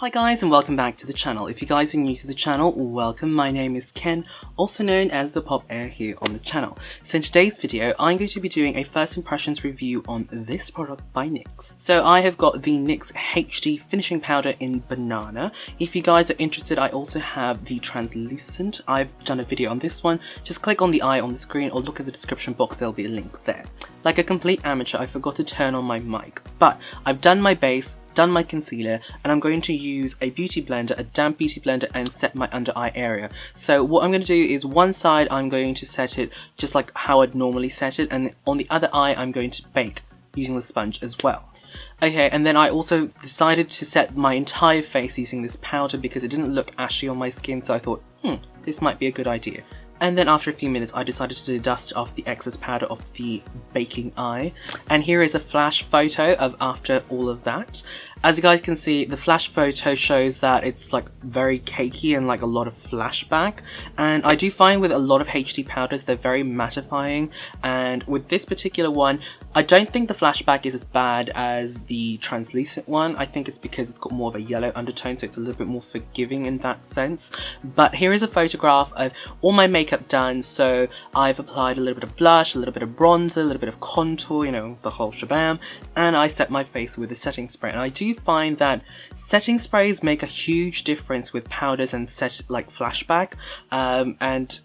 Hi guys and welcome back to the channel. If you guys are new to the channel, welcome. My name is Ken, also known as the Popheir here on the channel. So in today's video, I'm going to be doing a first impressions review on this product by NYX. So I have got the NYX HD finishing powder in Banana. If you guys are interested, I also have the translucent. I've done a video on this one. Just click on the eye on the screen or look at the description box, there'll be a link there. Like a complete amateur, I forgot to turn on my mic, but I've done my base, done my concealer, and I'm going to use a beauty blender, a damp beauty blender, and set my under eye area. So what I'm going to do is one side I'm going to set it just like how I'd normally set it, and on the other eye I'm going to bake using the sponge as well. Okay, and then I also decided to set my entire face using this powder because it didn't look ashy on my skin, so I thought, this might be a good idea. And then after a few minutes, I decided to dust off the excess powder off the baking eye. And here is a flash photo of after all of that. As you guys can see, the flash photo shows that it's like very cakey and like a lot of flashback. And I do find with a lot of HD powders, they're very mattifying. And with this particular one, I don't think the flashback is as bad as the translucent one. I think it's because it's got more of a yellow undertone, so it's a little bit more forgiving in that sense. But here is a photograph of all my makeup done. So I've applied a little bit of blush, a little bit of bronzer, a little bit of contour, you know, the whole shabam. And I set my face with a setting spray. And I do find that setting sprays make a huge difference with powders and set like flashback. And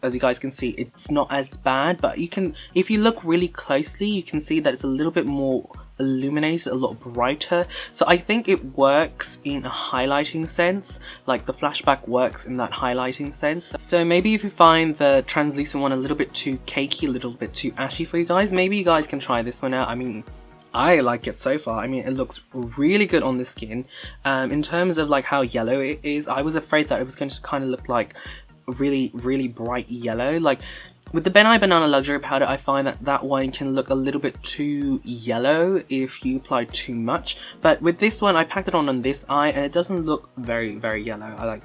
as you guys can see, it's not as bad, but you can, if you look really closely, you can see that it's a little bit more illuminated, a lot brighter. So I think it works in a highlighting sense, like the flashback works in that highlighting sense. So maybe if you find the translucent one a little bit too cakey, a little bit too ashy for you guys, maybe you guys can try this one out. I mean, I like it so far. I mean, it looks really good on the skin. In terms of like how yellow it is, I was afraid that it was going to kind of look like really bright yellow. Like with the Banana Luxury Powder, I find that that one can look a little bit too yellow if you apply too much. But with this one, I packed it on this eye and it doesn't look very yellow. I like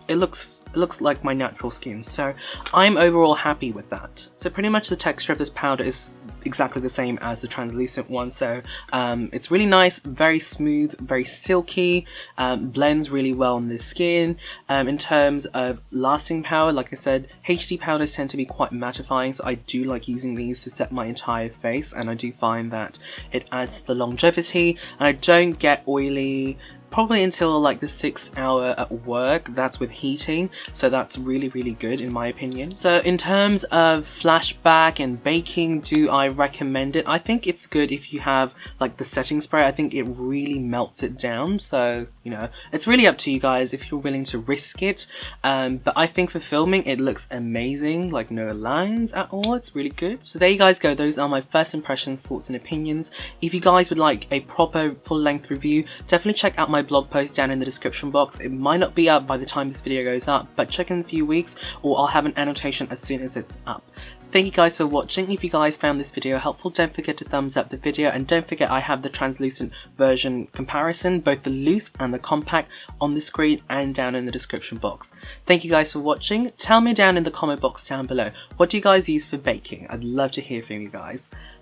it looks like my natural skin, so I'm overall happy with that. So pretty much the texture of this powder is exactly the same as the translucent one, so it's really nice, very smooth, very silky, blends really well on the skin. In terms of lasting power, like I said, HD powders tend to be quite mattifying, so I do like using these to set my entire face, and I do find that it adds to the longevity, and I don't get oily probably until like the 6th hour at work. That's with heating, so that's really good in my opinion. So in terms of flashback and baking, do I recommend it? I think it's good if you have like the setting spray. I think it really melts it down, so you know, it's really up to you guys if you're willing to risk it. But I think for filming it looks amazing, like no lines at all. It's really good. So there you guys go, those are my first impressions, thoughts and opinions. If you guys would like a proper full-length review, definitely check out my blog post down in the description box. It might not be up by the time this video goes up, but check in a few weeks or I'll have an annotation as soon as it's up. Thank you guys for watching. If you guys found this video helpful, don't forget to thumbs up the video, and don't forget I have the translucent version comparison, both the loose and the compact, on the screen and down in the description box. Thank you guys for watching. Tell me down in the comment box down below, what do you guys use for baking? I'd love to hear from you guys.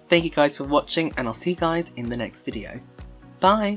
Thank you guys for watching, and I'll see you guys in the next video. Bye!